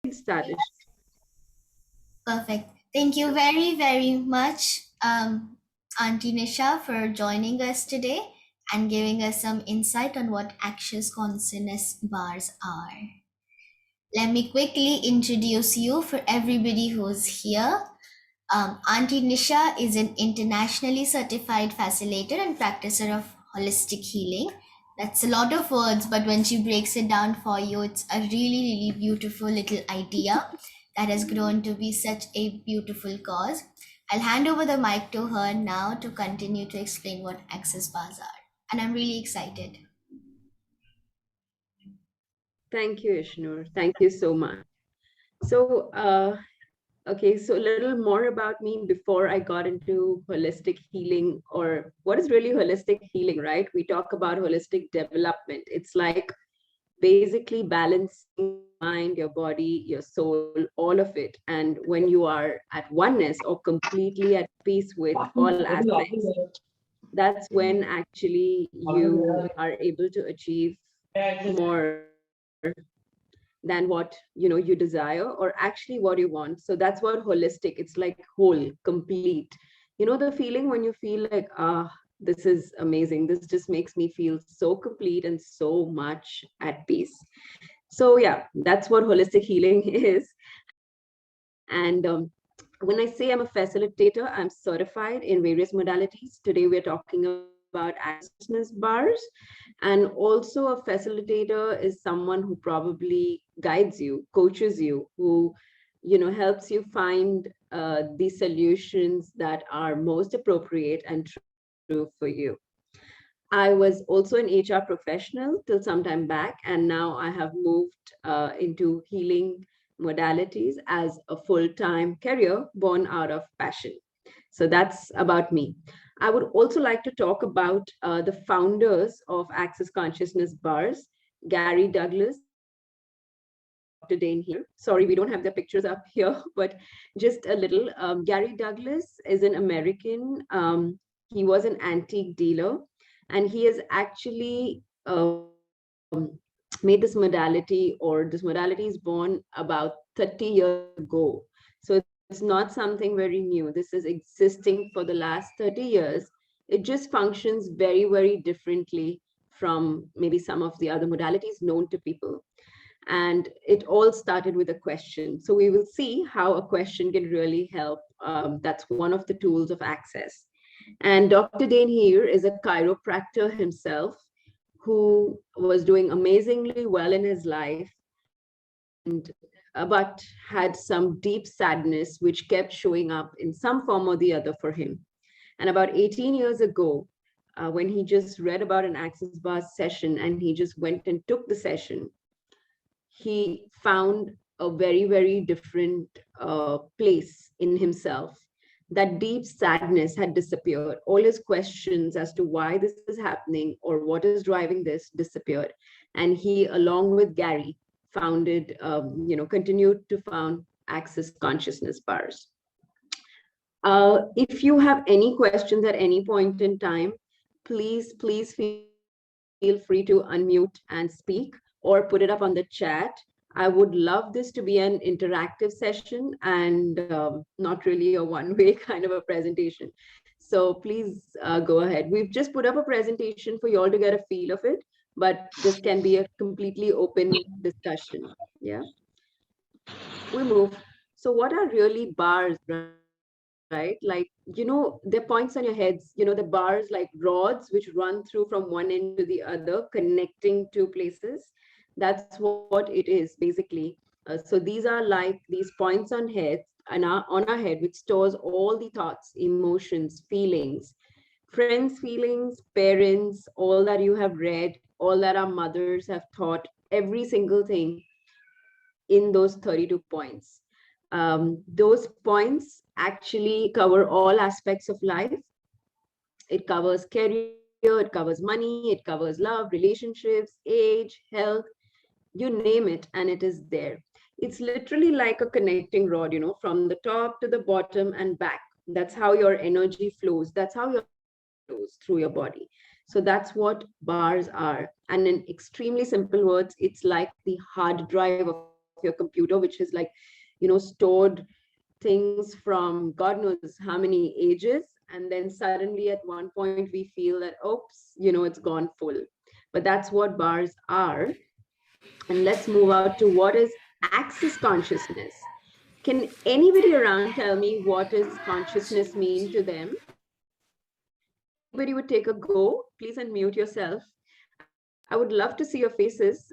Start. Perfect. Thank you very, very much, Auntie Nisha, for joining us today and giving us some insight on what Access Consciousness bars are. Let me quickly introduce you for everybody who's here. Auntie Nisha is an internationally certified facilitator and practicer of holistic healing. That's a lot of words, but when she breaks it down for you, it's a really, really beautiful little idea that has grown to be such a beautiful cause. I'll hand over the mic to her now to continue to explain what access bars are. And I'm really excited. Thank you, Ishnoor. Thank you so much. So, okay, so a little more about me before I got into holistic healing, or what is really holistic healing, right? We talk about holistic development. It's like basically balancing mind, your body, your soul, all of it. And when you are at oneness or completely at peace with all aspects, that's when actually you are able to achieve more than what you desire, or actually what you want. So that's what holistic, it's like whole, complete. The feeling when you feel like, this is amazing, this just makes me feel so complete and so much at peace. So yeah, that's what holistic healing is. And when I say I'm a facilitator, I'm certified in various modalities. Today we're talking about access bars. And also a facilitator is someone who probably guides you, coaches you, who helps you find the solutions that are most appropriate and true for you. I was also an HR professional till some time back, and now I have moved into healing modalities as a full-time career born out of passion. So that's about me. I would also like to talk about the founders of Access Consciousness Bars, Gary Douglas and Dr. Dane here. Sorry, we don't have the pictures up here, but just a little. Gary Douglas is an American. He was an antique dealer, and he has actually made this modality, or this modality is born about 30 years ago. So it's not something very new. This is existing for the last 30 years. It just functions very, very differently from maybe some of the other modalities known to people. And it all started with a question. So we will see how a question can really help. That's one of the tools of access. And Dr. Dane here is a chiropractor himself who was doing amazingly well in his life, and but had some deep sadness which kept showing up in some form or the other for him. And about 18 years ago, when he just read about an Access Bars session and he just went and took the session, he found a very, very different place in himself. That deep sadness had disappeared. All his questions as to why this is happening or what is driving this disappeared. And he, along with Gary, continued to found Access Consciousness Bars. If you have any questions at any point in time, please feel free to unmute and speak, or put it up on the chat. I would love this to be an interactive session and not really a one-way kind of a presentation. So please go ahead. We've just put up a presentation for you all to get a feel of it, but this can be a completely open discussion. Yeah, we move. So what are really bars, right? They're points on your heads, the bars like rods which run through from one end to the other, connecting two places. That's what it is basically. So these are like these points on heads and on our head, which stores all the thoughts, emotions, feelings, friends' feelings, parents, all that you have read, all that our mothers have taught, every single thing in those 32 points. Those points actually cover all aspects of life. It covers career, it covers money, it covers love, relationships, age, health, you name it, and it is there. It's literally like a connecting rod, from the top to the bottom and back. That's how your energy flows. That's how your life flows through your body. So that's what bars are. And in extremely simple words, it's like the hard drive of your life. your computer, which is like, stored things from God knows how many ages. And then suddenly at one point we feel that, oops, it's gone full. But that's what bars are. And let's move out to what is access consciousness. Can anybody around tell me what does consciousness mean to them? If anybody would take a go, please unmute yourself. I would love to see your faces.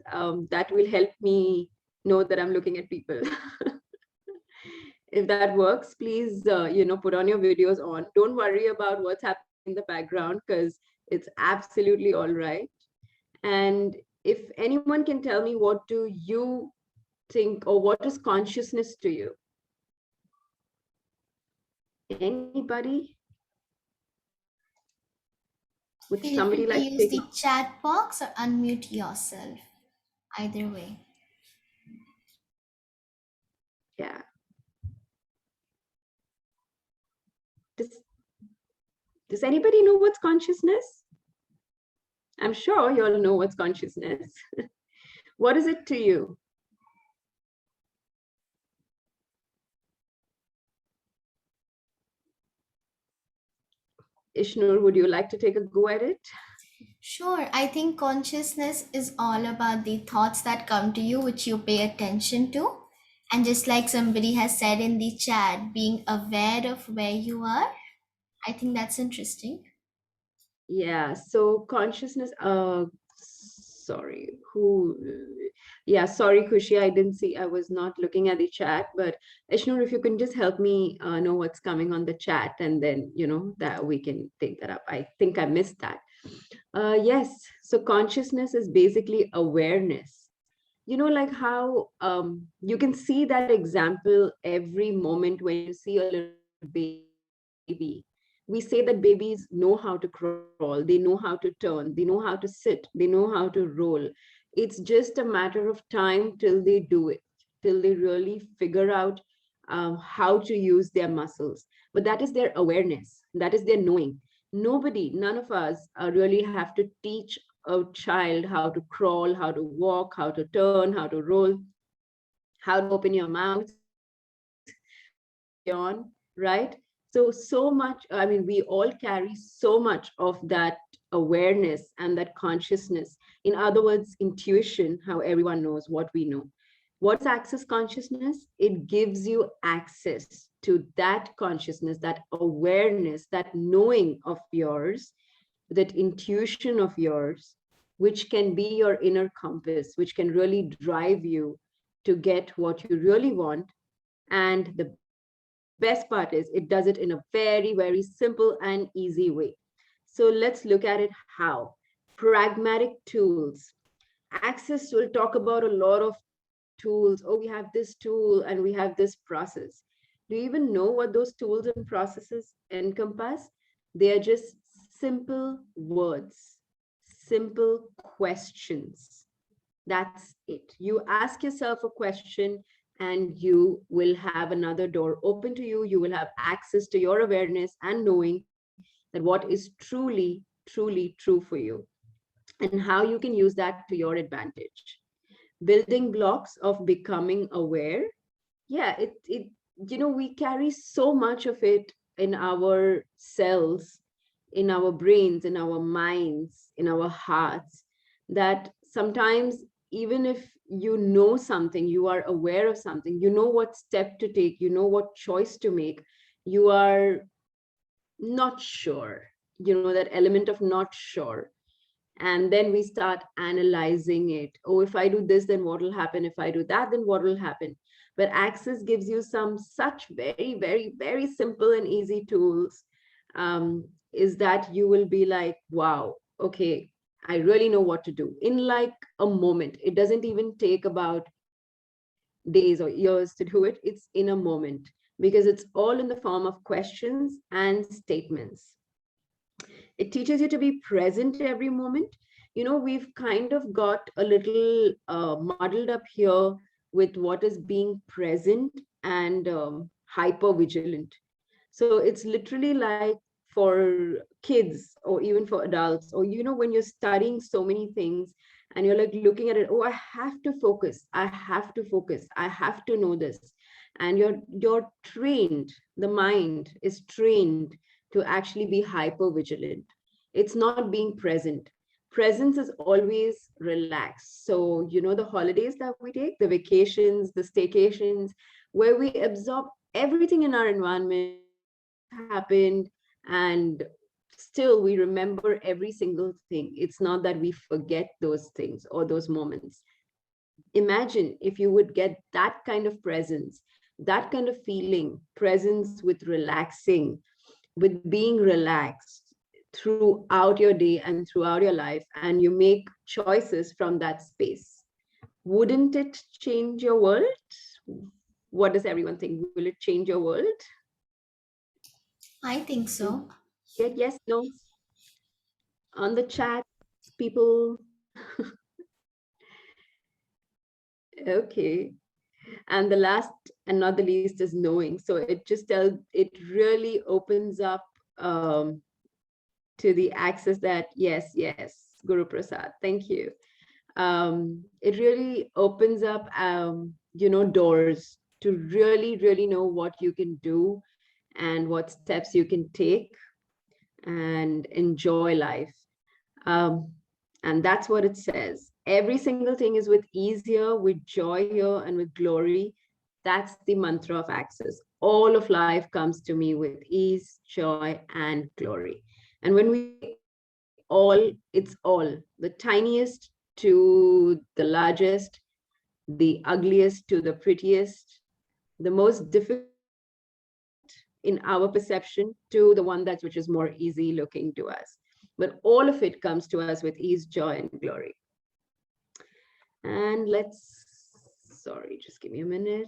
That will help me know that I'm looking at people. If that works, please, put on your videos on. Don't worry about what's happening in the background because it's absolutely all right. And if anyone can tell me, what do you think, or what is consciousness to you? Anybody? Would Feel somebody free to like to use take the it? chat box or unmute yourself. Either way. Yeah. Does, does anybody know what's consciousness? I'm sure you all know what's consciousness. What is it to you? Ishnoor, would you like to take a go at it? Sure, I think consciousness is all about the thoughts that come to you, which you pay attention to. And just like somebody has said in the chat, being aware of where you are, I think that's interesting. Yeah, so consciousness, sorry, who, yeah, sorry, Kushi, I didn't see, I was not looking at the chat, but Ishnoor, if you can just help me know what's coming on the chat, and then, that we can take that up. I think I missed that. Yes, so consciousness is basically awareness. Like how you can see that example every moment when you see a little baby. We say that babies know how to crawl, they know how to turn, they know how to sit, they know how to roll. It's just a matter of time till they do it, till they really figure out how to use their muscles. But that is their awareness, that is their knowing. None of us really have to teach a child how to crawl, how to walk, how to turn, how to roll, how to open your mouth, how to yawn, right? So much, I mean, we all carry so much of that awareness and that consciousness. In other words, intuition, how everyone knows what we know. What is access consciousness? It gives you access to that consciousness, that awareness, that knowing of yours, that intuition of yours, which can be your inner compass, which can really drive you to get what you really want. And the best part is it does it in a very, very simple and easy way. So let's look at it how. Pragmatic tools. Access will talk about a lot of tools. Oh, we have this tool and we have this process. Do you even know what those tools and processes encompass? They are just simple words, simple questions. That's it. You ask yourself a question and you will have another door open to you. You will have access to your awareness and knowing that what is truly, truly true for you, and how you can use that to your advantage. Building blocks of becoming aware. Yeah, we carry so much of it in our cells, in our brains, in our minds, in our hearts, that sometimes, even if you know something, you are aware of something, you know what step to take, you know what choice to make, you are not sure, that element of not sure. And then we start analyzing it. Oh, if I do this, then what will happen? If I do that, then what will happen? But access gives you some such very, very, very simple and easy tools, is that you will be like, wow, okay, I really know what to do in like a moment. It doesn't even take about days or years to do it. It's in a moment, because it's all in the form of questions and statements. It teaches you to be present every moment. We've kind of got a little muddled up here with what is being present and hyper vigilant. So it's literally like for kids or even for adults, or when you're studying so many things and you're like looking at it, oh, I have to focus, I have to focus, I have to know this. And you're trained, the mind is trained to actually be hyper vigilant. It's not being present. Presence is always relaxed. So the holidays that we take, the vacations, the staycations, where we absorb everything in our environment, happened, and still we remember every single thing. It's not that we forget those things or those moments. Imagine if you would get that kind of presence, that kind of feeling, presence with relaxing, with being relaxed throughout your day and throughout your life, and you make choices from that space. Wouldn't it change your world? What does everyone think? Will it change your world? I think so. Get yes, no on the chat, people. Okay. And the last and not the least is knowing. So it really opens up to the access that, yes, Guru Prasad, thank you. It really opens up, doors to really know what you can do and what steps you can take and enjoy life. Um, and that's what it says. Every single thing is with ease here, with joy here, and with glory. That's the mantra of access. All of life comes to me with ease, joy, and glory. And when we all, it's all, the tiniest to the largest, the ugliest to the prettiest, the most difficult in our perception to the one that's which is more easy looking to us. But all of it comes to us with ease, joy, and glory. And sorry, just give me a minute.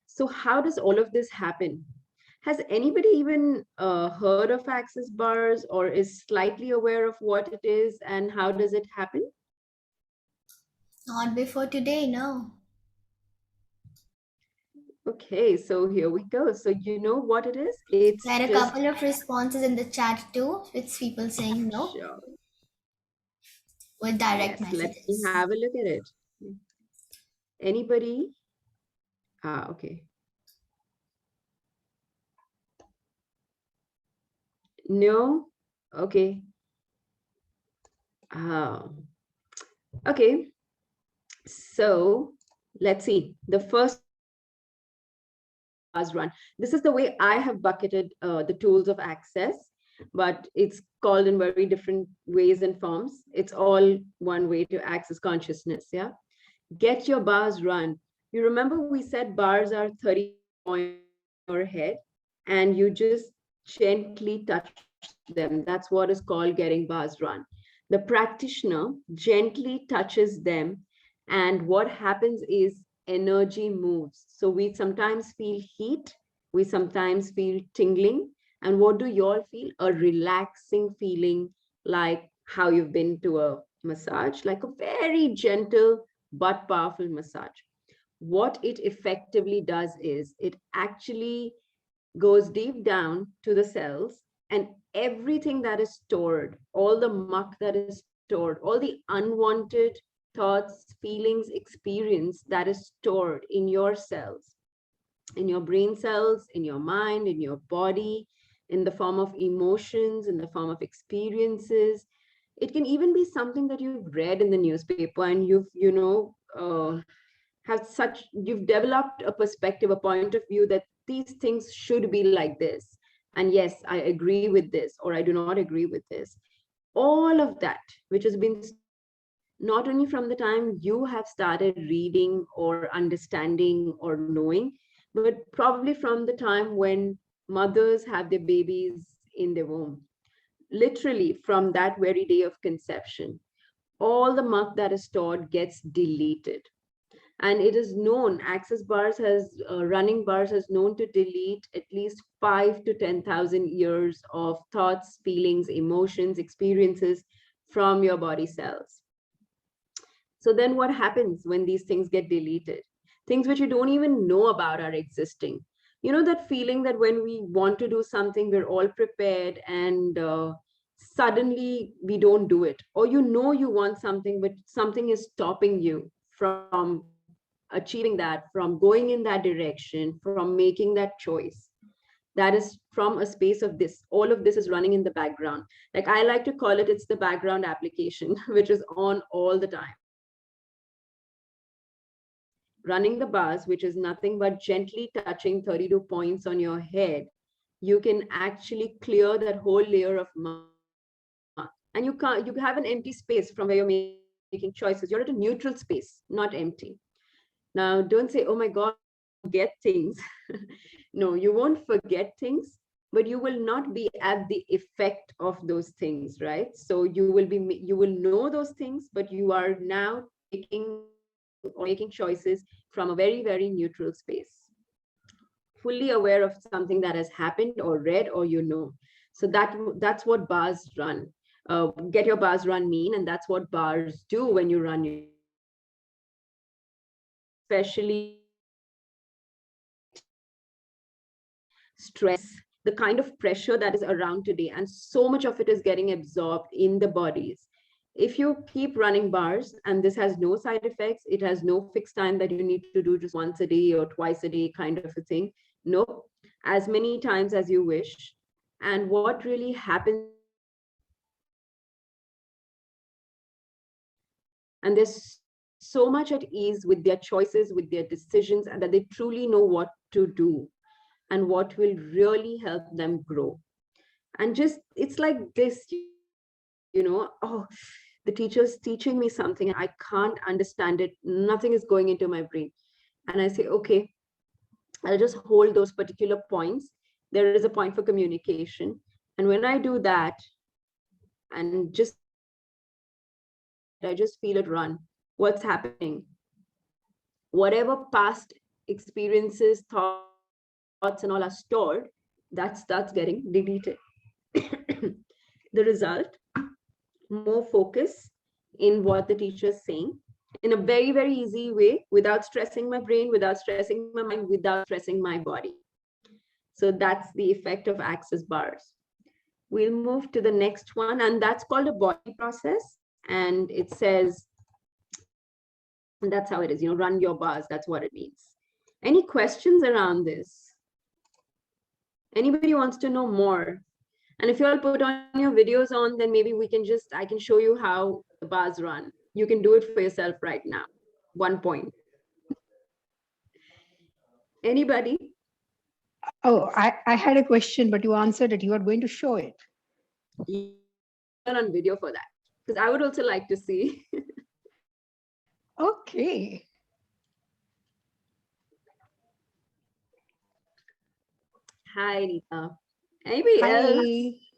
So how does all of this happen? Has anybody even heard of access bars or is slightly aware of what it is and how does it happen? Not before today, no. Okay, so here we go. So you know what it is? It's There are a just, couple of responses in the chat too, with people saying no, sure. with direct Yes, let me messages. have a look at it. Anybody? Ah, okay. No? Okay. Ah, okay. So let's see. The first bars run. This is the way I have bucketed the tools of access, but it's called in very different ways and forms. It's all one way to access consciousness. Yeah. Get your bars run. You remember we said bars are 30 points on your head and you just gently touch them. That's what is called getting bars run. The practitioner gently touches them, and what happens is energy moves. So we sometimes feel heat, we sometimes feel tingling. And what do you all feel? A relaxing feeling, like how you've been to a massage, like a very gentle but powerful massage. What it effectively does is it actually goes deep down to the cells, and everything that is stored, all the muck that is stored, all the unwanted thoughts, feelings, experience that is stored in your cells, in your brain cells, in your mind, in your body, in the form of emotions, in the form of experiences. It can even be something that you've read in the newspaper and have such, you've developed a perspective, a point of view that these things should be like this. And yes, I agree with this, or I do not agree with this. All of that, which has been not only from the time you have started reading or understanding or knowing, but probably from the time when mothers have their babies in their womb, literally from that very day of conception, all the muck that is stored gets deleted. And it is known, access bars has running bars has known to delete at least 5 to 10,000 years of thoughts, feelings, emotions, experiences from your body cells. So then what happens when these things get deleted? Things which you don't even know about are existing. You know that feeling that when we want to do something, we're all prepared and suddenly we don't do it, or you know you want something but something is stopping you from achieving that, from going in that direction, from making that choice. That is from a space of this, all of this is running in the background. Like I like to call it, it's the background application which is on all the time, running the bars, which is nothing but gently touching 32 points on your head. You can actually clear that whole layer of mark, and you have an empty space from where you're making choices. You're at a neutral space, not empty. Now don't say, oh my god, I'm going to forget things. No, you won't forget things, but you will not be at the effect of those things, right? So you will know those things, but you are now taking or making choices from a very, very neutral space, fully aware of something that has happened or read or you know. So that's what bars run. Get your bars run mean, and that's what bars do when you run your bars. Especially stress, the kind of pressure that is around today, and so much of it is getting absorbed in the bodies. If you keep running bars, and this has no side effects, it has no fixed time that you need to do just once a day or twice a day kind of a thing. Nope, as many times as you wish. And what really happens is people feel and they're so much at ease with their choices, with their decisions, and that they truly know what to do and what will really help them grow. And just, it's like this, oh, the teacher's teaching me something and I can't understand it. Nothing is going into my brain. And I say, okay, I'll just hold those particular points. There is a point for communication. And when I do that, and just I just feel it run, what's happening? Whatever past experiences, thoughts, and all are stored, that starts getting deleted. The result, more focus in what the teacher is saying in a very, very easy way, without stressing my brain, without stressing my mind, without stressing my body. So that's the effect of access bars. We'll move to the next one, and that's called a body process. And it says, and that's how it is, run your bars. That's what it means. Any questions around this? Anybody wants to know more? And if you all put on your videos on, then maybe I can show you how the bars run. You can do it for yourself right now. 1 point. Anybody? Oh, I had a question, but you answered it. You are going to show it. Yes, I'll turn on video for that. Because I would also like to see. Okay. Hi, Rita. Anybody else?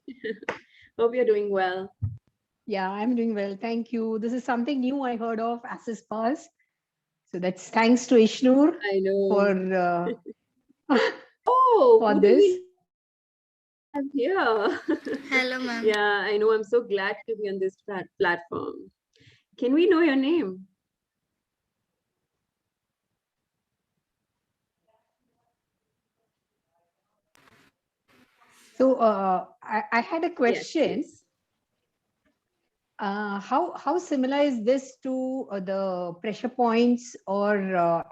Hi. Hope you're doing well. Yeah, I'm doing well. Thank you. This is something new I heard of, Access Pass. So that's thanks to Ishnoor I know. for Oh, for who do this. we have here? Hello, ma'am. Yeah, I know. I'm so glad to be on this platform. Can we know your name? So I had a Yes, question. please. How similar is this to the pressure points or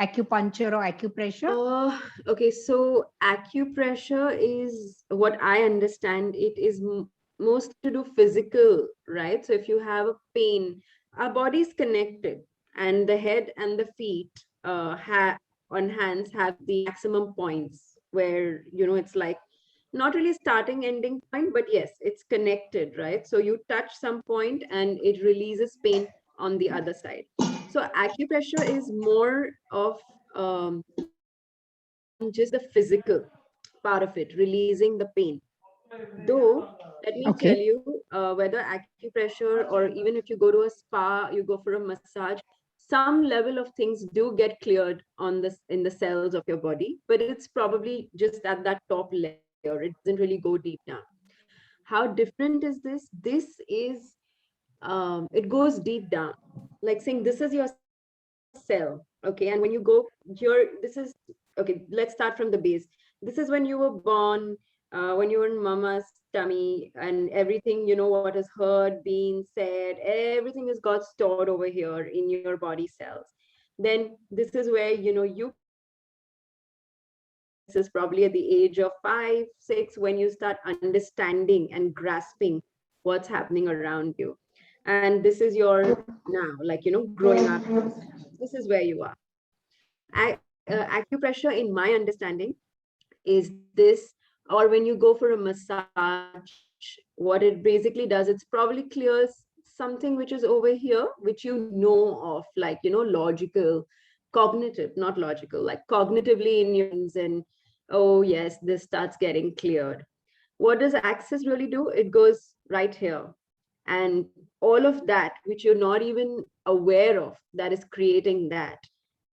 acupuncture or acupressure? Okay, so acupressure is what I understand. It is mostly to do physical, right? So if you have a pain, our body is connected, and the head and the feet on hands have the maximum points where it's like not really starting ending point, but yes, it's connected, right? So you touch some point and it releases pain on the other side. So acupressure is more of on just the physical part of it, releasing the pain. Though, let me tell Okay. you, whether acupressure or even if you go to a spa, you go for a massage, some level of things do get cleared on this in the cells of your body, but it's probably just at that top layer. It doesn't really go deep down. How different is this? This is it goes deep down, like saying this is your cell, okay, and when you go here, this is okay, let's start from the base. This is when you were born. when you're in mama's tummy and everything, what is heard, being said, everything has got stored over here in your body cells. Then this is where, you can start understanding. This is probably at the age of 5, 6, when you start understanding and grasping what's happening around you. And this is your now, like, growing up. This is where you are. Acupressure, in my understanding, is this, or when you go for a massage, what it basically does, it's probably clears something which is over here, which you know of, like, logical, cognitive, not logical, like cognitively in your brains, and oh yes, this starts getting cleared. What does access really do? It goes right here. And all of that, which you're not even aware of, that is creating that,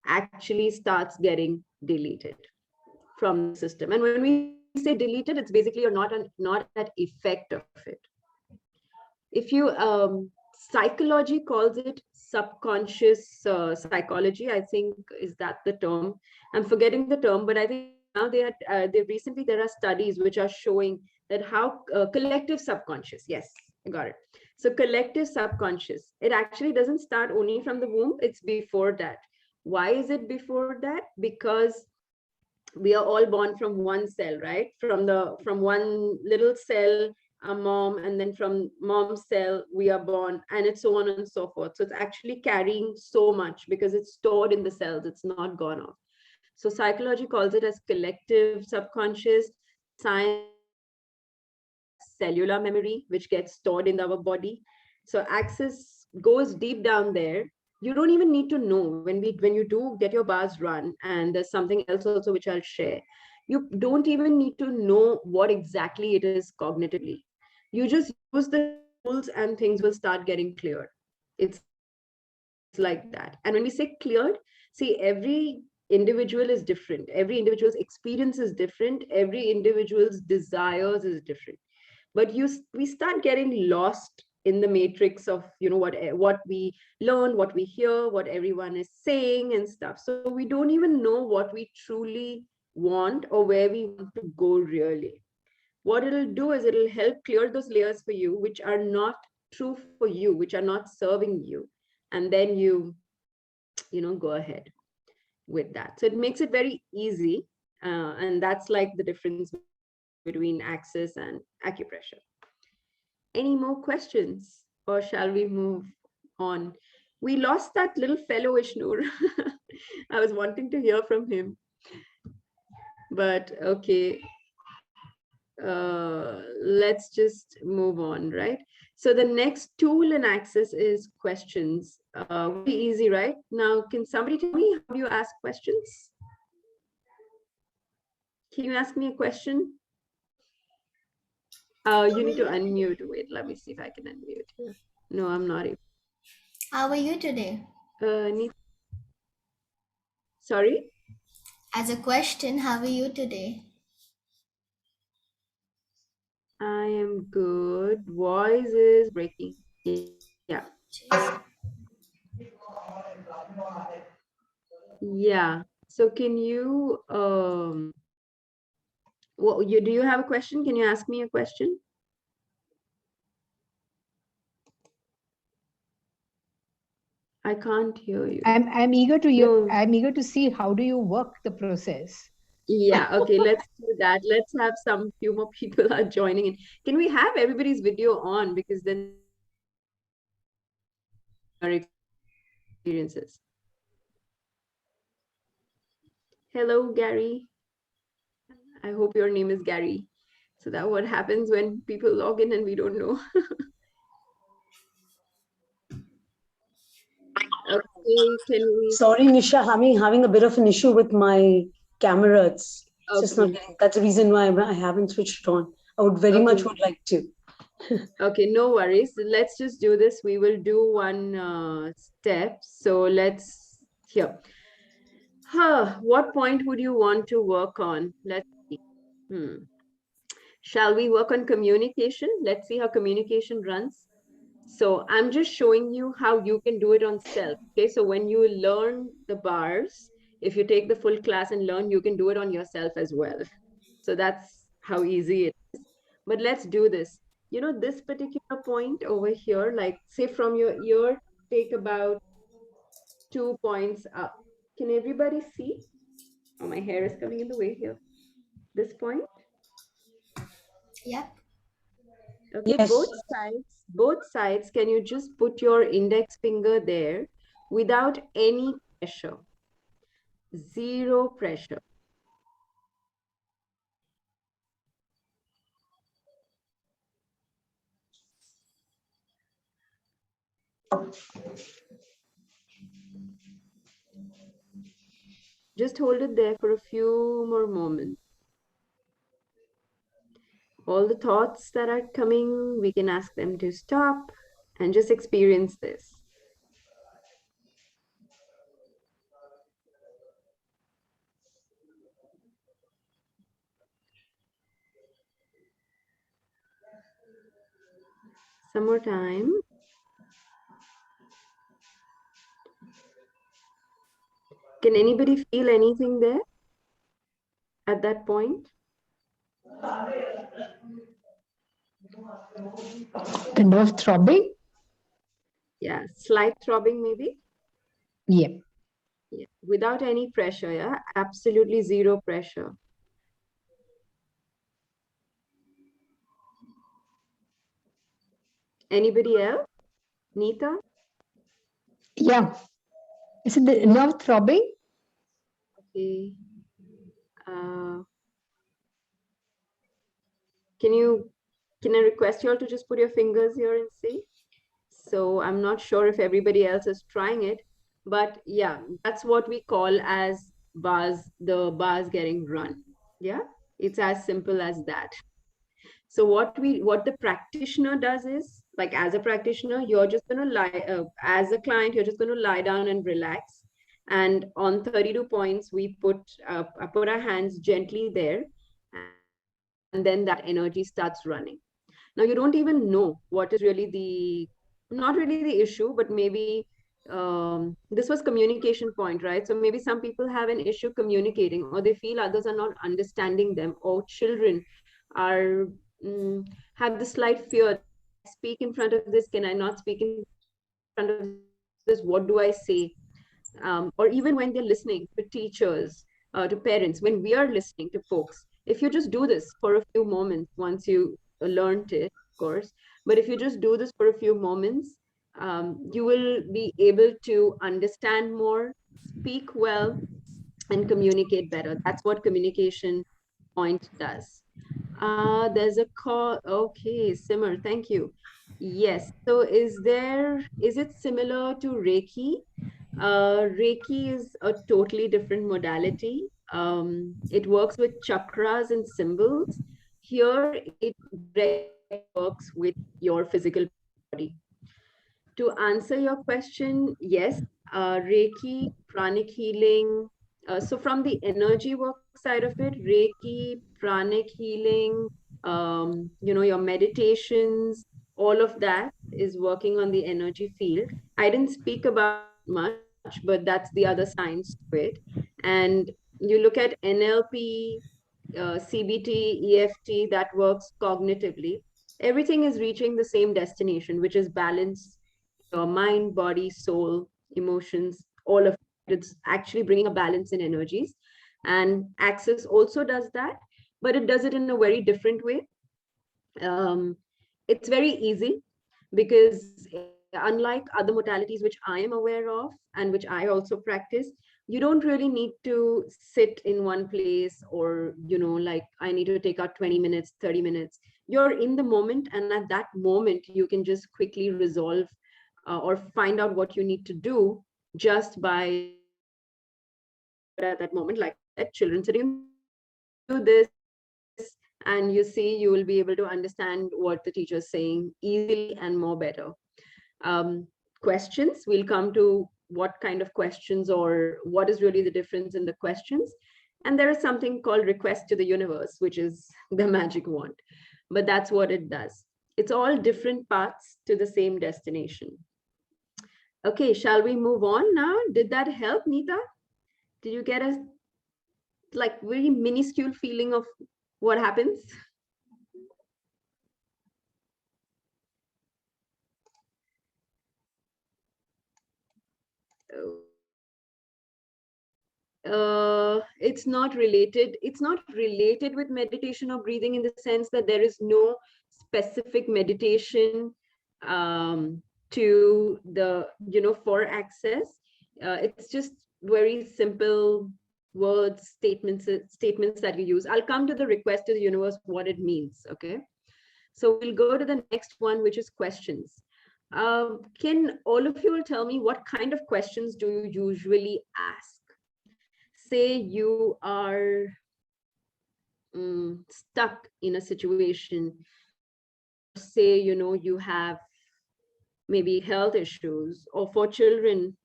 actually starts getting deleted from the system. And when we say deleted, it's basically you're not at effect of it. If you psychology calls it subconscious psychology, I think, is that the term? I'm forgetting the term, but I think now they recently, there are studies which are showing that how collective subconscious, yes, I got it. So collective subconscious, it actually doesn't start only from the womb, it's before that. Why is it before that? Because we are all born from one cell, right? From one little cell, a mom, and then from mom's cell we are born, and it's so on and so forth. So it's actually carrying so much because it's stored in the cells, it's not gone off. So psychology calls it as collective subconscious. Science cellular memory, which gets stored in our body. So access goes deep down there. You don't even need to know when you do get your bars run, and there's something else also which I'll share. You don't even need to know what exactly it is cognitively. You just use the tools and things will start getting cleared. It's like that. And when we say cleared, see, every individual is different. Every individual's experience is different. Every individual's desires is different. But we start getting lost in the matrix of what we learn, what we hear, what everyone is saying and stuff. So we don't even know what we truly want or where we want to go really. What it'll do is it'll help clear those layers for you which are not true for you, which are not serving you, and then you go ahead with that. So it makes it very easy, and that's like the difference between access and acupressure. Any more questions, or shall we move on? We lost that little fellow Ishnoor. I was wanting to hear from him, but okay. Let's just move on, right? So the next tool in Access is questions. Very easy, right? Now, can somebody tell me, how do you ask questions? Can you ask me a question? You need to unmute. Wait, let me see if I can unmute here. No, I'm not able. How are you today? Sorry? As a question, how are you today? I am good. Voice is breaking. Yeah. Yeah. So can you do you have a question? Can you ask me a question? I can't hear you. I'm eager to hear. No. I'm eager to see how do you work the process. Yeah, okay, let's do that. Let's have some few more people are joining in. Can we have everybody's video on, because then they can our experiences. Hello, Gary. I hope your name is Gary. So that what happens when people log in and we don't know. Okay, can we? Sorry, Nisha, having a bit of an issue with my camera. It's just not Okay. getting. That's the reason why I haven't switched on. I would very much would like to. Okay, no worries. Let's just do this. We will do one step. So let's here. What point would you want to work on? Let's see. Shall we work on communication? Let's see how communication runs. So I'm just showing you how you can do it on self. Okay, so when you learn the bars, if you take the full class and learn, you can do it on yourself as well. So that's how easy it is. But let's do this. This particular point over here, like say from your ear, take about 2 points up. Can everybody see? Oh, my hair is coming in the way here. This point. Yep. Okay, Yes. both sides, can you just put your index finger there without any pressure? Zero pressure. Just hold it there for a few more moments. All the thoughts that are coming, we can ask them to stop and just experience this. Some more time. Can anybody feel anything there at that point? Kind of throbbing. Yeah, slight throbbing maybe. Yeah. Yeah, without any pressure. Yeah, absolutely zero pressure. Anybody else? Neeta? Yeah. Is it the nerve throbbing? Okay. Uh, can I request you all to just put your fingers here and see? So I'm not sure if everybody else is trying it, but yeah, that's what we call as the bars getting run. Yeah, it's as simple as that. So what the practitioner does is, like as a practitioner, you're just going to lie, as a client, you're just going to lie down and relax. And on 32 points, we put our hands gently there, and then that energy starts running. Now you don't even know what is really not really the issue, but maybe this was communication point, right? So maybe some people have an issue communicating, or they feel others are not understanding them, or children are have the slight fear that can I speak in front of this, can I not speak in front of this, what do I say? Or even when they're listening to teachers, to parents, when we are listening to folks, if you just do this for a few moments, once you learned it, of course, but if you just do this for a few moments, you will be able to understand more, speak well, and communicate better. That's what communication point does. There's a call. Okay, Simmer, thank you. Yes. So is it similar to Reiki? Reiki is a totally different modality. It works with chakras and symbols. Here, it directly works with your physical body. To answer your question, yes, Reiki, pranic healing. So from the energy work side of it, Reiki, pranic healing, your meditations, all of that is working on the energy field. I didn't speak about it much, but that's the other science to it. And you look at NLP, CBT, EFT, that works cognitively. Everything is reaching the same destination, which is balance in your mind, body, soul, emotions, all of it. It's actually bringing a balance in energies. And Access also does that, but it does it in a very different way. Um, it's very easy because unlike other modalities which I am aware of and which I also practice, you don't really need to sit in one place, or like I need to take out 20 minutes, 30 minutes. You're in the moment, and at that moment you can just quickly resolve or find out what you need to do just by at that moment. Like I said, children sitting in front of you, do this, and you see, you will be able to understand what the teacher is saying easily and more better. Questions, we'll come to what kind of questions or what is really the difference in the questions. And there is something called request to the universe, which is the magic wand. But that's what it does. It's all different paths to the same destination. Okay, shall we move on now? Did that help, Neeta? Did you get a like very minuscule feeling of what happens? It's not related. It's not related with meditation or breathing in the sense that there is no specific meditation to the, for access. It's just very simple words, statements that you use. I'll come to the request to the universe, what it means. Okay. So we'll go to the next one, which is questions. Can all of you tell me what kind of questions do you usually ask? Say you are stuck in a situation, say, you have maybe health issues, or for children,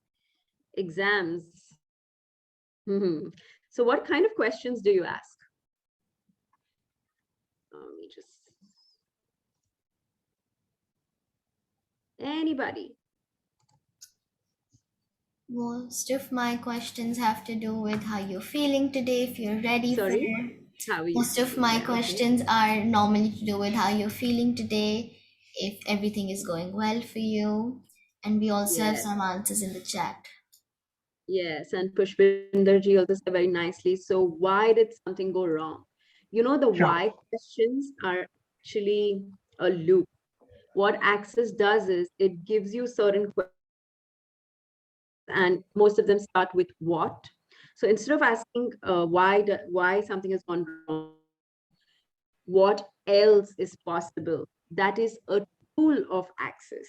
exams. So what kind of questions do you ask? Let me just... Anybody? Most of my questions have to do with how you're feeling today, if you're ready Sorry? for. How are you? Most of my Yeah, okay. questions are normally to do with how you're feeling today, if everything is going well for you. And we also have Yes. some answers in the chat. Yes, and Pushpinderji also said very nicely. So why did something go wrong? The why questions are actually a loop. What Access does is it gives you certain questions, and most of them start with what. So instead of asking why something has gone wrong, what else is possible? That is a tool of Access.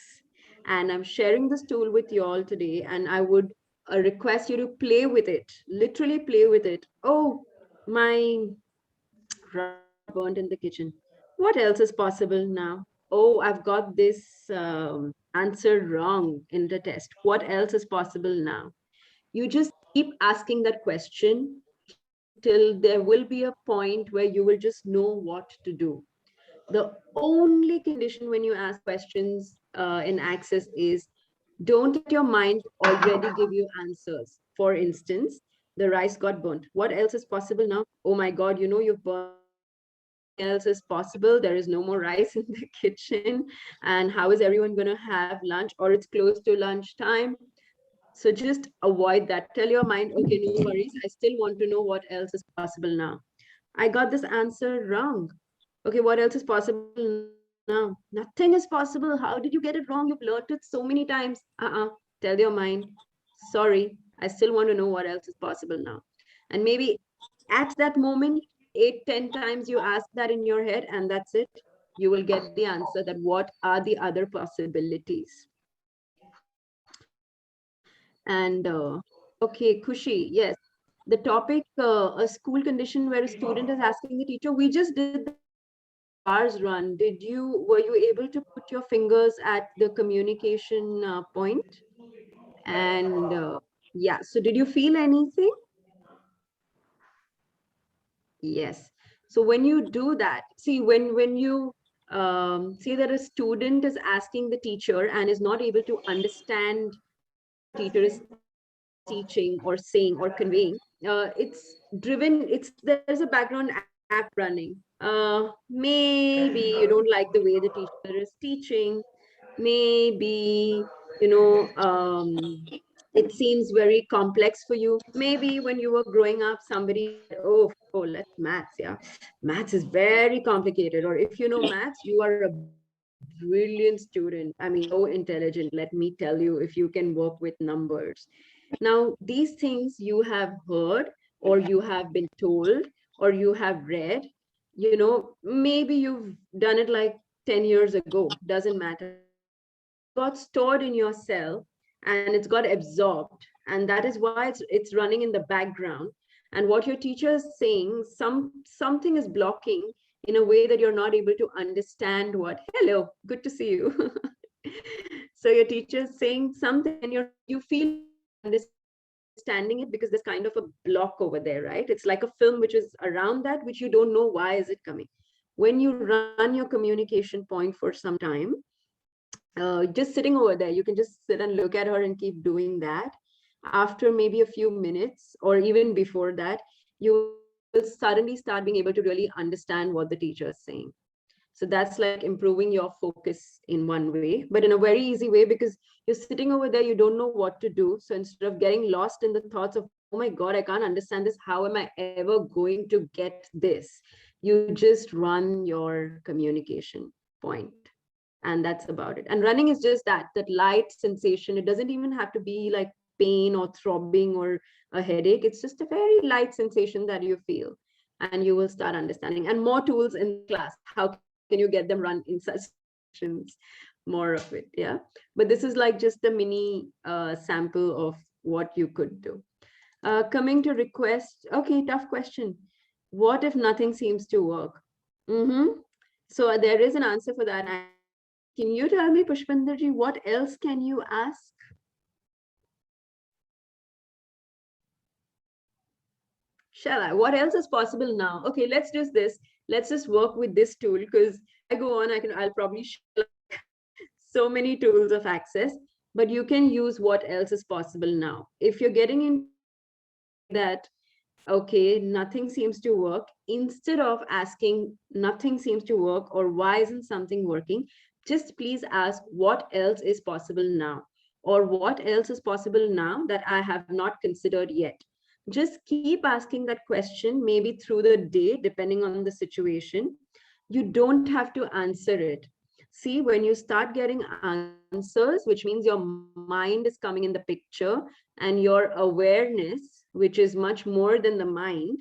And I'm sharing this tool with you all today, and I would request you to play with it, literally play with it. Oh, my rice got burnt in the kitchen. What else is possible now? Oh, I've got this answer wrong in the test. What else is possible now? You just keep asking that question till there will be a point where you will just know what to do. The only condition when you ask questions in Access is don't let your mind already give you answers. For instance, the rice got burnt. What else is possible now? Oh my God, you've burnt the rice. Nothing else is possible. There is no more rice in the kitchen. And how is everyone going to have lunch? Or it's close to lunchtime. So just avoid that. Tell your mind, okay, no worries. I still want to know what else is possible now. I got this answer wrong. Okay, what else is possible now? Nothing is possible. How did you get it wrong? You've learned it so many times. Tell your mind, sorry, I still want to know what else is possible now. And maybe at that moment, 8, 10 times you ask that in your head, and that's it. You will get the answer that what are the other possibilities. And okay, Kushi, yes. The topic, a school condition where a student is asking the teacher, we just did that bars run. Were you able to put your fingers at the communication point? And yeah, so did you feel anything? Yes. So when you do that, see, when you see that a student is asking the teacher and is not able to understand what the teacher is teaching or saying or conveying, there's a background app running. Maybe you don't like the way the teacher is teaching. Maybe, it seems very complex for you. Maybe when you were growing up, somebody said, oh, let's maths. Yeah. Maths is very complicated. Or if you know maths, you are a brilliant student. I mean, so intelligent. Let me tell you, if you can work with numbers. Now, these things you have heard, or you have been told, or you have read, maybe you've done it like 10 years ago, doesn't matter. It got stored in your cell and it's got absorbed. And that is why it's running in the background. And what your teacher is saying, something is blocking in a way that you're not able to understand what, hello, good to see you. So your teacher is saying something and you feel like you're not understanding it because there's kind of a block over there, right? It's like a film which is around that, which you don't know why is it coming. When you run your communication point for some time, just sitting over there, you can just sit and look at her and keep doing that. After maybe a few minutes or even before that, you will suddenly start being able to really understand what the teacher is saying. So that's like improving your focus in one way, but in a very easy way, because you're sitting over there, you don't know what to do. So instead of getting lost in the thoughts of, oh my God, I can't understand this, how am I ever going to get this? You just run your communication point. And that's about it. And running is just that light sensation. It doesn't even have to be like pain or throbbing or a headache. It's just a very light sensation that you feel, and you will start understanding. And more tools in class. How can you get them run in such situations? More of it, yeah. But this is like just a mini sample of what you could do. Coming to request. Okay, tough question. What if nothing seems to work? So there is an answer for that. Can you tell me, Pushpandarji, what else can you ask? Shall I? What else is possible now? Okay, let's do this. Let's just work with this tool, because I go on, I'll probably share so many tools of access, but you can use what else is possible now. If you're getting in that, okay, nothing seems to work, instead of asking nothing seems to work or why isn't something working, just please ask what else is possible now, or what else is possible now that I have not considered yet. Just keep asking that question, maybe through the day, depending on the situation. You don't have to answer it. See, when you start getting answers, which means your mind is coming in the picture, and your awareness, which is much more than the mind,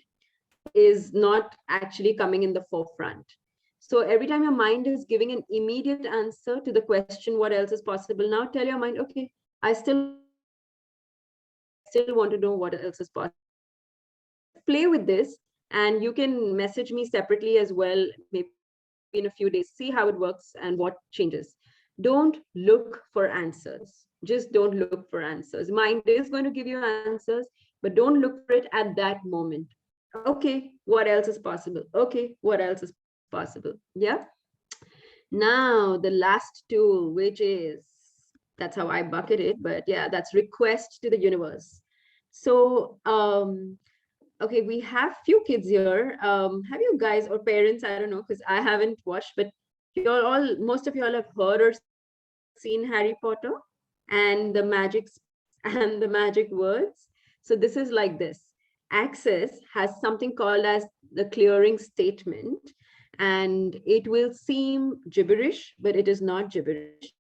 is not actually coming in the forefront. So every time your mind is giving an immediate answer to the question, what else is possible now, tell your mind, okay, I still want to know what else is possible. Play with this, and you can message me separately as well, maybe in a few days, see how it works and what changes. Don't look for answers. Just don't look for answers. Mind is going to give you answers, but don't look for it at that moment. Okay, what else is possible? Okay, what else is possible? Yeah. Now, the last tool, which is, that's how I bucket it, but yeah, that's request to the universe. So, okay, we have few kids here. Have you guys or parents, I don't know, because I haven't watched, but most of you all have heard or seen Harry Potter and the magic and the magic words. So this is like this. Access has something called as the clearing statement, and it will seem gibberish, but it is not gibberish.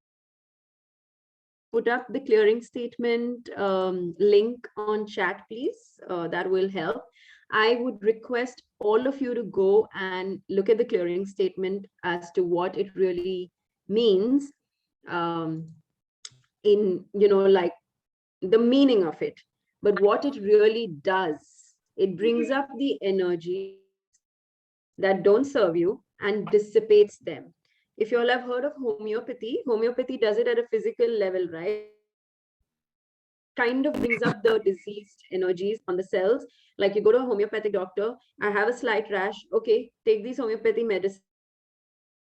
Put up the clearing statement link on chat, please. That will help. I would request all of you to go and look at the clearing statement as to what it really means, in, like the meaning of it, but what it really does. It brings up the energy that don't serve you and dissipates them. If you all have heard of homeopathy, homeopathy does it at a physical level, right? Kind of brings up the diseased energies on the cells. Like you go to a homeopathic doctor, I have a slight rash, okay, take these homeopathy medicine.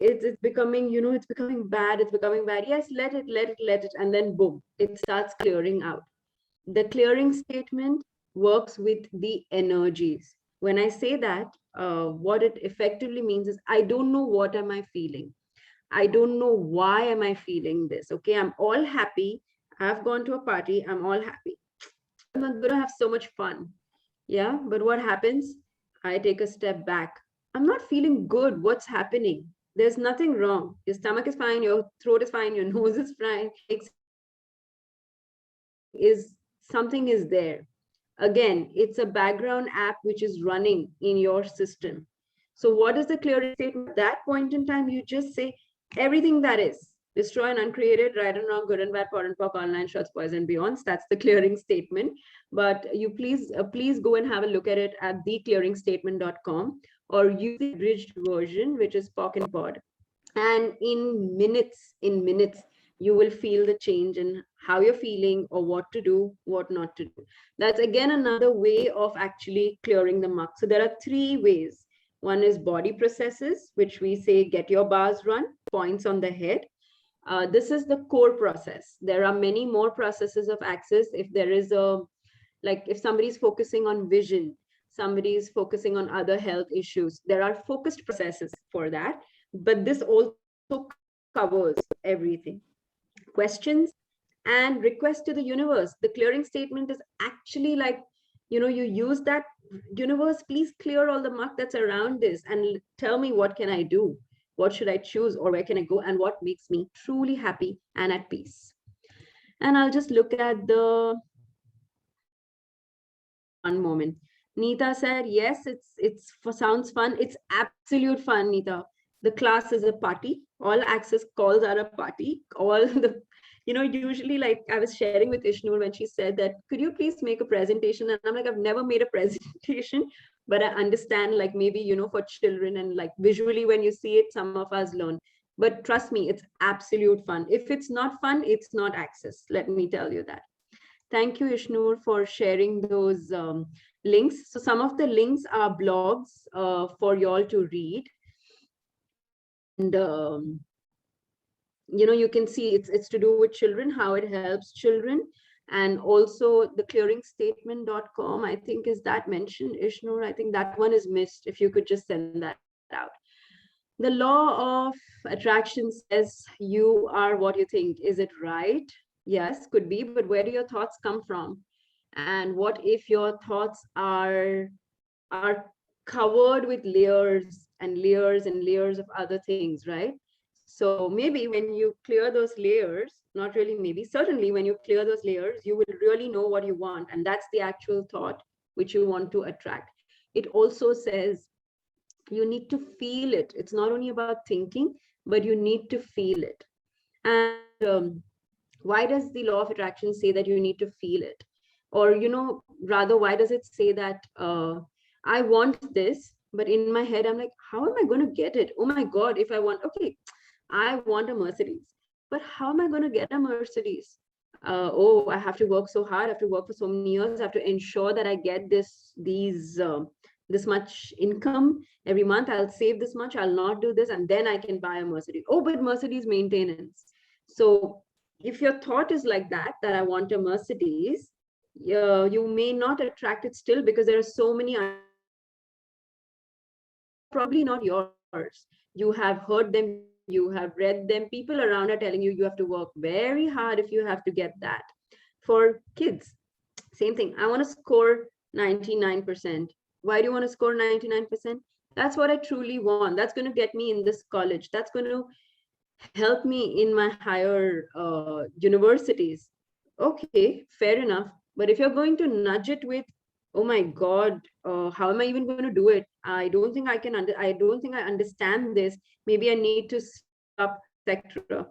It's becoming, it's becoming bad, yes, let it, and then boom, it starts clearing out. The clearing statement works with the energies. When I say that, what it effectively means is, I don't know what am I feeling, I don't know why am I feeling this. Okay, I'm all happy, I've gone to a party, I'm all happy, I'm gonna have so much fun. Yeah, but what happens? I take a step back. I'm not feeling good. What's happening? There's nothing wrong. Your stomach is fine, your throat is fine, your nose is fine. Something is there. Again, it's a background app which is running in your system. So what is the clearing statement? At that point in time, you just say everything that is. Destroy and uncreated, right and wrong, good and bad, poor and pock, online shots, poison and beyonds. That's the clearing statement. But you please go and have a look at it at theclearingstatement.com, or use the abridged version, which is POC and Pod. And in minutes, you will feel the change in how you're feeling, or what to do, what not to do. That's again another way of actually clearing the muck. So there are 3 ways. One is body processes, which we say get your bars run, points on the head. This is the core process. There are many more processes of access. If there is if somebody's focusing on vision, somebody is focusing on other health issues. There are focused processes for that, but this also covers everything. Questions and requests to the universe. The clearing statement is actually like, you use that, universe, please clear all the muck that's around this and tell me, what can I do? What should I choose, or where can I go, and what makes me truly happy and at peace? And I'll just look at the one moment. Neeta said, yes, sounds fun. It's absolute fun, Neeta. The class is a party. All access calls are a party. All the, usually, like I was sharing with Ishnoor when she said that, could you please make a presentation? And I'm like, I've never made a presentation, but I understand, like maybe, for children, and like visually when you see it, some of us learn. But trust me, it's absolute fun. If it's not fun, it's not access. Let me tell you that. Thank you, Ishnoor, for sharing those links. So some of the links are blogs for y'all to read. And, you can see it's to do with children, how it helps children. And also the clearingstatement.com, I think, is that mentioned, Ishnoor? I think that one is missed. If you could just send that out. The law of attraction says you are what you think. Is it right? Yes, could be, but where do your thoughts come from? And what if your thoughts are covered with layers and layers and layers of other things, right? So maybe when you clear those layers, not really maybe, certainly when you clear those layers, you will really know what you want. And that's the actual thought which you want to attract. It also says you need to feel it. It's not only about thinking, but you need to feel it. And why does the law of attraction say that you need to feel it? Or, rather, why does it say that I want this, but in my head, I'm like, how am I going to get it? Oh my God, if I want, okay, I want a Mercedes, but how am I going to get a Mercedes? Oh, I have to work so hard. I have to work for so many years. I have to ensure that I get this much income every month. I'll save this much. I'll not do this. And then I can buy a Mercedes. Oh, but Mercedes maintenance. So if your thought is like that I want a Mercedes, you may not attract it still, because there are so many, probably not yours. You have heard them, you have read them. People around are telling you, you have to work very hard if you have to get that. For kids, same thing. I want to score 99%. Why do you want to score 99%? That's what I truly want. That's going to get me in this college. That's going to help me in my higher universities. Okay, fair enough. But if you're going to nudge it with, oh my God, how am I even going to do it? I don't think I can. I don't think I understand this. Maybe I need to stop, etc.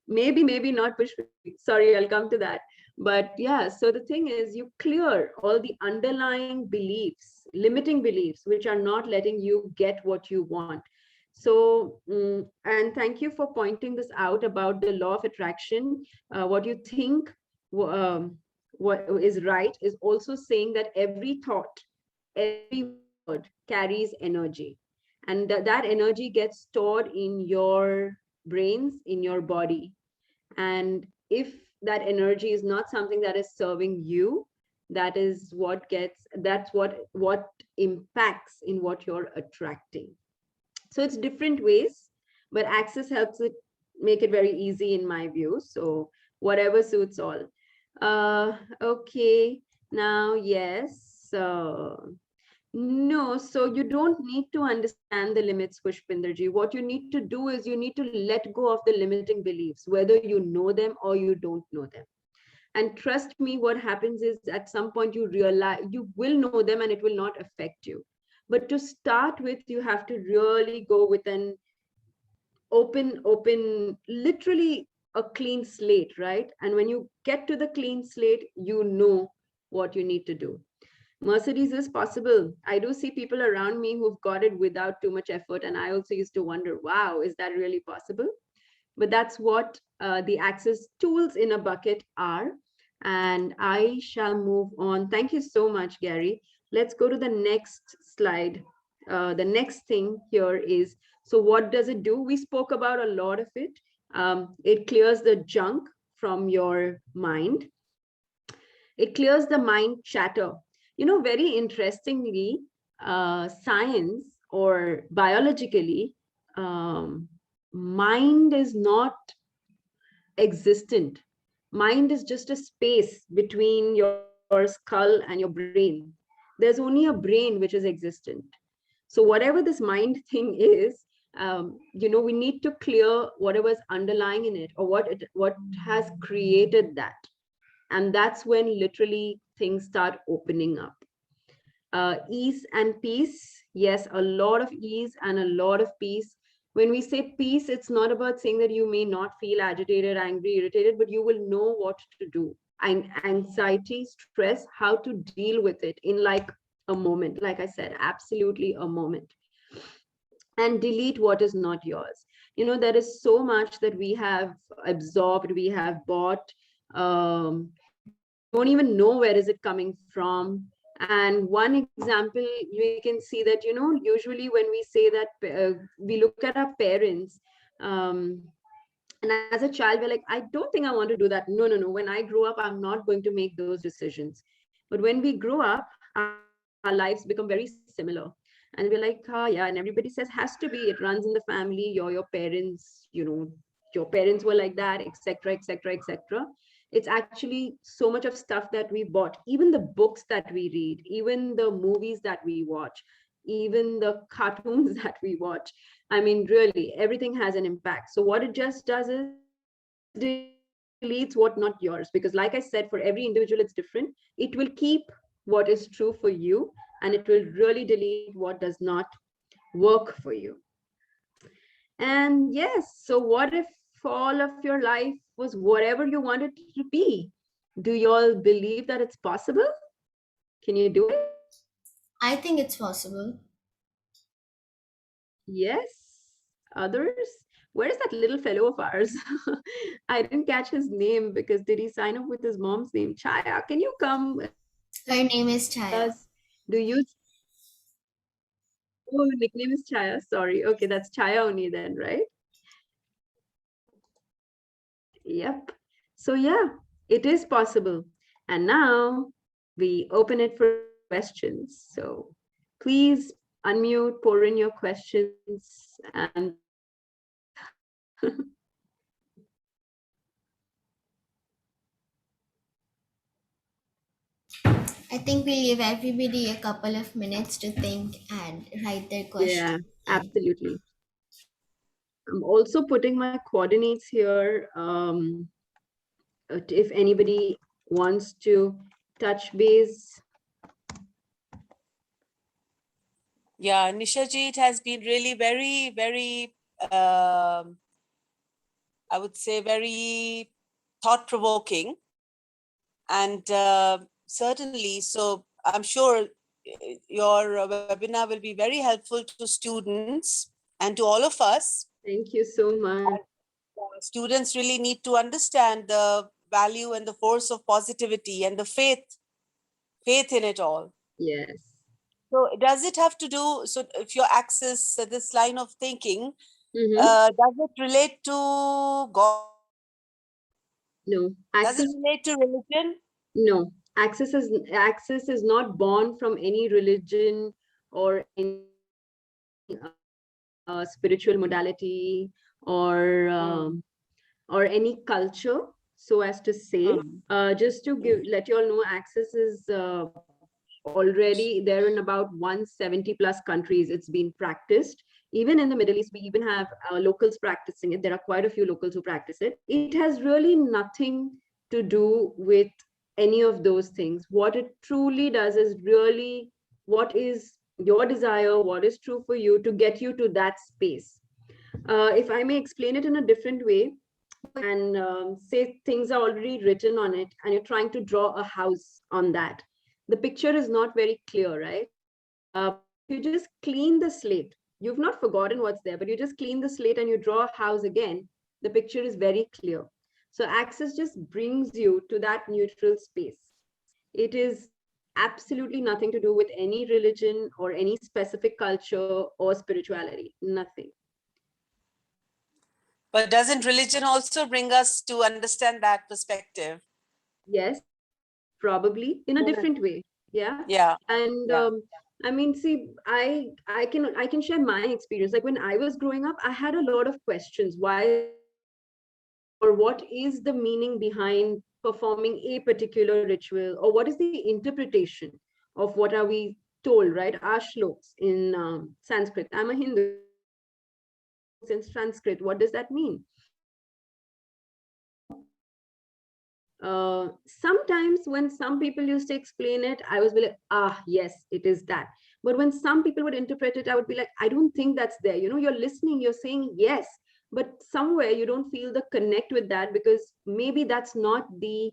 maybe not push. Sorry, I'll come to that. But yeah, so the thing is, you clear all the underlying beliefs, limiting beliefs, which are not letting you get what you want. So, and thank you for pointing this out about the law of attraction. What you think what is right is also saying that every thought, every word carries energy. And that energy gets stored in your brains, in your body. And if that energy is not something that is serving you, that's what impacts in what you're attracting. So it's different ways, but access helps it make it very easy in my view. So whatever suits all. Okay, now, yes. No, so you don't need to understand the limits, Pushpinderji. What you need to do is you need to let go of the limiting beliefs, whether you know them or you don't know them. And trust me, what happens is at some point you realize you will know them and it will not affect you. But to start with, you have to really go with an open, literally a clean slate, right? And when you get to the clean slate, you know what you need to do. Mercedes is possible. I do see people around me who've got it without too much effort. And I also used to wonder, wow, is that really possible? But that's what the access tools in a bucket are. And I shall move on. Thank you so much, Gary. Let's go to the next slide. The next thing here is, so what does it do? We spoke about a lot of it. It clears the junk from your mind. It clears the mind chatter. Very interestingly, science or biologically, mind is not existent. Mind is just a space between your skull and your brain. There's only a brain which is existent. So whatever this mind thing is, we need to clear whatever's underlying in it, or what has created that. And that's when literally things start opening up. Ease and peace. Yes, a lot of ease and a lot of peace. When we say peace, it's not about saying that you may not feel agitated, angry, irritated, but you will know what to do. And anxiety, stress, how to deal with it in like a moment. Like I said, absolutely a moment. And delete what is not yours. There is so much that we have absorbed, we have bought. Don't even know where is it coming from. And one example, we can see that, usually when we say that, we look at our parents, and as a child, we're like, I don't think I want to do that. No, no, no. When I grow up, I'm not going to make those decisions. But when we grow up, our lives become very similar. And we're like, yeah. And everybody says, has to be, it runs in the family. Your parents, your parents were like that, etc., etc., etc. It's actually so much of stuff that we bought, even the books that we read, even the movies that we watch, even the cartoons that we watch. I mean, really, everything has an impact. So what it just does is deletes what not yours, because like I said, for every individual, it's different. It will keep what is true for you, and it will really delete what does not work for you. And yes, so what if all of your life was whatever you wanted it to be? Do you all believe that it's possible? Can you do it? I think it's possible. Yes. Others? Where's that little fellow of ours? I didn't catch his name, because did he sign up with his mom's name? Chaya, can you come Her name is with Chaya. us? Do you? Oh, nickname is Chaya. Sorry. Okay, that's Chaya only then, right? Yep. So yeah, it is possible. And now we open it for questions. So please unmute, pour in your questions, and I think we'll give everybody a couple of minutes to think and write their yeah, question. absolutely. I'm also putting my coordinates here. If anybody wants to touch base. Yeah, Nisha ji, it has been really very, very, I would say very thought-provoking. And certainly, so I'm sure your webinar will be very helpful to students and to all of us. Thank you so much. Students really need to understand the value and the force of positivity and the faith in it all. Yes. So does it have to do, so if you access this line of thinking, Mm-hmm. does it relate to God? No. Does it relate to religion? No. Access is not born from any religion or any spiritual modality or any culture, so as to say. Just to let you all know, access is already there in about 170 plus countries. It's been practiced. Even in the Middle East, we even have locals practicing it. There are quite a few locals who practice it. It has really nothing to do with any of those things. What it truly does is really what is your desire, what is true for you, to get you to that space. If I may explain it in a different way, and say things are already written on it, and you're trying to draw a house on that, the picture is not very clear, right? You just clean the slate. You've not forgotten what's there, but you just clean the slate and you draw a house again. The picture is very clear. So access just brings you to that neutral space. It is absolutely nothing to do with any religion or any specific culture or spirituality. Nothing. But doesn't religion also bring us to understand that perspective? Yes, probably in a different way. Yeah. Yeah. And Yeah. I mean, see, I can share my experience. Like when I was growing up, I had a lot of questions. Why, or what is the meaning behind performing a particular ritual, or what is the interpretation of what are we told, right? Our shlokas in Sanskrit. I'm a Hindu. In Sanskrit, what does that mean? Sometimes when some people used to explain it, I was like, ah, yes, it is that. But when some people would interpret it, I would be like, I don't think that's there. You know, you're listening, you're saying yes, but somewhere you don't feel the connect with that, because maybe that's not the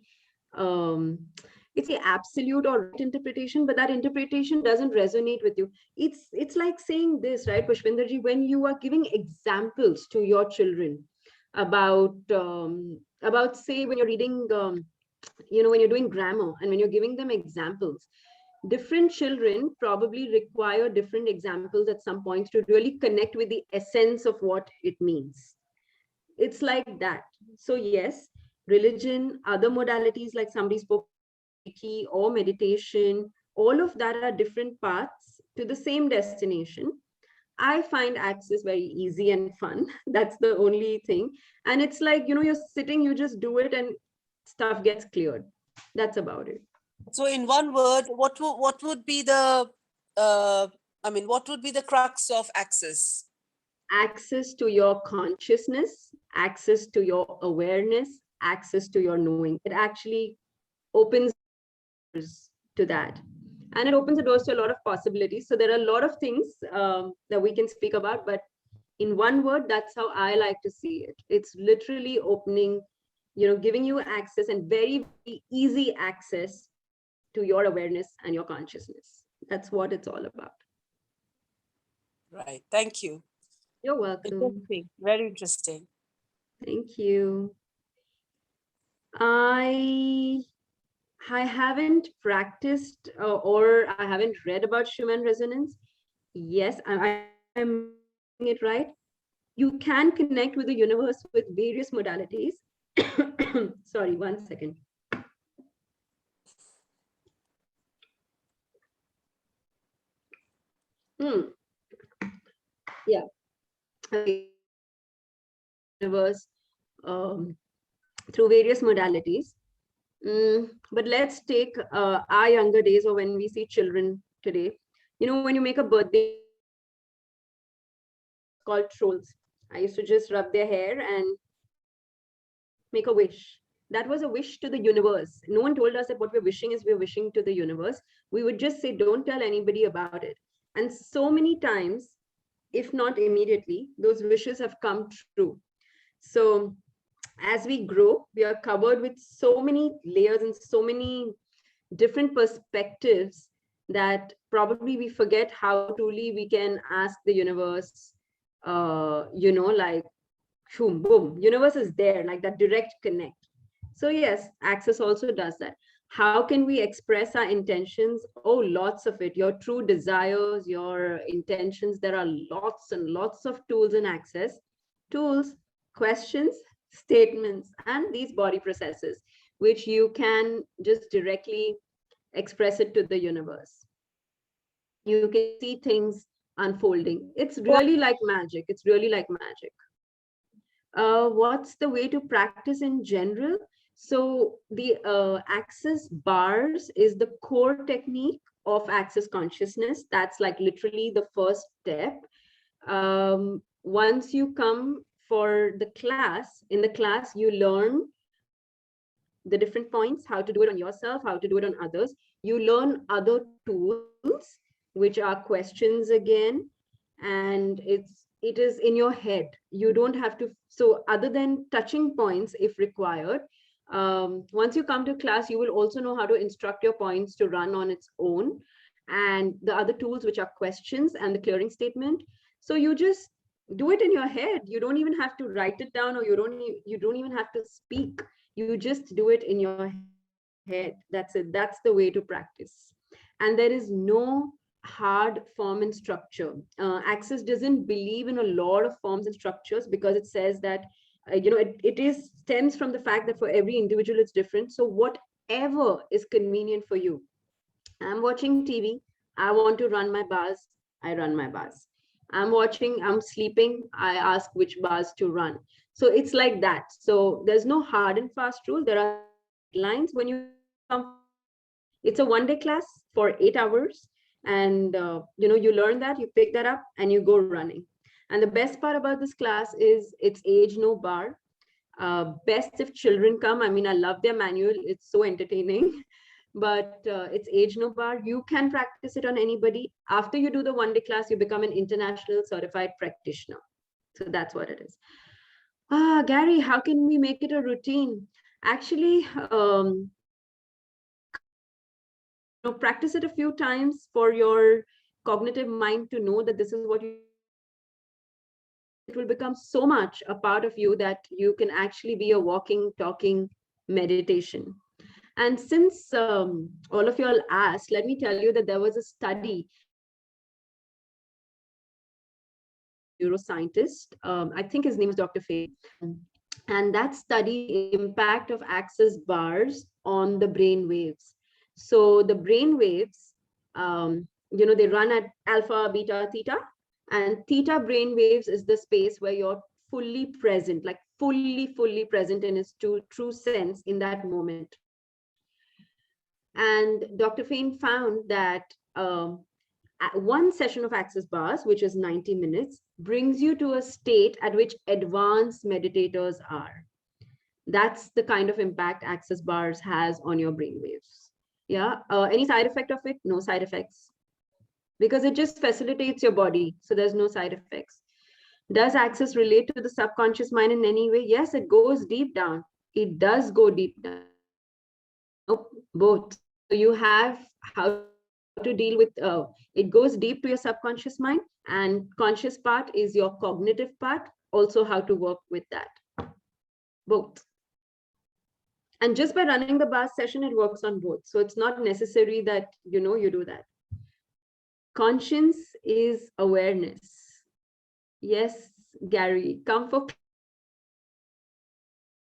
it's the absolute or right interpretation, but that interpretation doesn't resonate with you. It's like saying this, right, Pushpinderji, when you are giving examples to your children about say when you're reading when you're doing grammar and when you're giving them examples, different children probably require different examples at some points to really connect with the essence of what it means. It's like that. So yes, religion, other modalities like somebody spoke, Reiki or meditation, all of that are different paths to the same destination. I find access very easy and fun. That's the only thing. And it's like, you're sitting, you just do it and stuff gets cleared. That's about it. So in one word, what would be the what would be the crux of access? Access to your consciousness, access to your awareness, access to your knowing. It actually opens doors to that. And it opens the doors to a lot of possibilities. So there are a lot of things that we can speak about, but in one word, that's how I like to see it. It's literally opening, giving you access, and very, very easy access to your awareness and your consciousness. That's what it's all about. Right. Thank you. You're welcome. Interesting. Very interesting. Thank you. I haven't practiced or I haven't read about Schumann resonance. Yes, I'm it right. You can connect with the universe with various modalities. Sorry, 1 second. Yeah. Okay. Universe through various modalities. But let's take our younger days, or when we see children today. When you make a birthday called trolls, I used to just rub their hair and make a wish. That was a wish to the universe. No one told us that what we're wishing is we're wishing to the universe. We would just say, don't tell anybody about it. And so many times, if not immediately, those wishes have come true. So as we grow, we are covered with so many layers and so many different perspectives that probably we forget how truly we can ask the universe, like, boom, boom, universe is there, like that direct connect. So yes, access also does that. How can we express our intentions? Oh, lots of it. Your true desires, your intentions. There are lots and lots of tools in access. Tools, questions, statements, and these body processes, which you can just directly express it to the universe. You can see things unfolding. It's really like magic. It's really like magic. What's the way to practice in general? So the access bars is the core technique of access consciousness. That's like literally the first step. Once you come for the class, in the class, you learn the different points, how to do it on yourself, how to do it on others. You learn other tools, which are questions again, and it is in your head. You don't have to, so other than touching points if required, once you come to class, you will also know how to instruct your points to run on its own, and the other tools, which are questions and the clearing statement. So you just do it in your head. You don't even have to write it down, or you don't even have to speak. You just do it in your head. That's it. That's the way to practice. And there is no hard form and structure. Access doesn't believe in a lot of forms and structures, because it says that it is stems from the fact that for every individual it's different. So what whatever is convenient for you. I'm watching TV. I want to run my bars. I run my bars. I'm sleeping. I ask which bars to run. So it's like that. So there's no hard and fast rule. There are lines when you come. It's a 1 day class for 8 hours. And, you learn that, you pick that up and you go running. And the best part about this class is it's age no bar. Best if children come. I mean, I love their manual. It's so entertaining. But it's age no bar. You can practice it on anybody. After you do the 1 day class, you become an international certified practitioner. So that's what it is. Gary, how can we make it a routine? Actually, practice it a few times for your cognitive mind to know that this is what you. It will become so much a part of you that you can actually be a walking, talking meditation. And since all of you all asked, let me tell you that there was a study, neuroscientist, I think his name is Dr. Faye, and that study impact of access bars on the brain waves. So the brain waves, they run at alpha, beta, theta, and theta brain waves is the space where you're fully present, like fully present in its true sense in that moment. And Dr. Fain found that one session of access bars, which is 90 minutes, brings you to a state at which advanced meditators are. That's the kind of impact access bars has on your brain waves. Yeah. Any side effect of it? No side effects. Because it just facilitates your body. So there's no side effects. Does access relate to the subconscious mind in any way? Yes, it goes deep down. It does go deep down. Nope, both. So you have how to deal with it goes deep to your subconscious mind, and conscious part is your cognitive part, also how to work with that. Both. And just by running the bar session, it works on both. So it's not necessary that you do that. Conscience is awareness. Yes, Gary, come for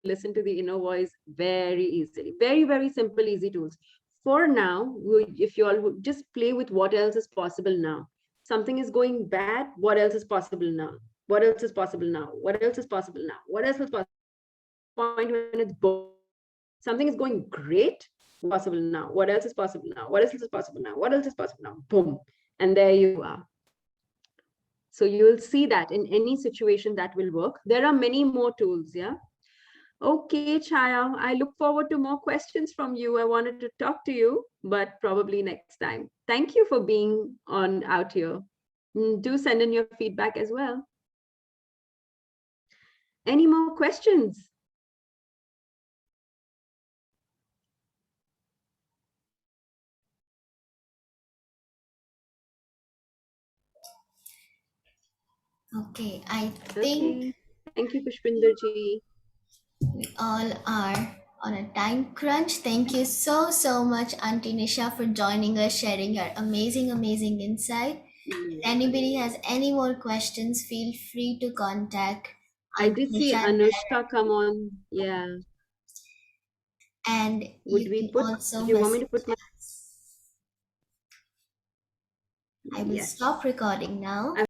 listen to the inner voice very easily. Very simple, easy tools. For now, if you all would just play with what else is possible now. Something is going bad, what else is possible now? What else is possible now? What else is possible now? What else is possible? Point when it's both. Something is going great, possible now. What else is possible now? What else is possible now? What else is possible now? Boom. And there you are. So you will see that in any situation that will work. There are many more tools, yeah? Okay, Chaya, I look forward to more questions from you. I wanted to talk to you, but probably next time. Thank you for being on out here. Do send in your feedback as well. Any more questions? Okay, I think Thank you, Pushpinder ji. we all are on a time crunch. Thank you so much, Auntie Nisha, for joining us, sharing your amazing insight. If anybody has any more questions, feel free to contact I did see Anushka come on. Yeah. And Would we put, do you want me to put my? I will stop recording now.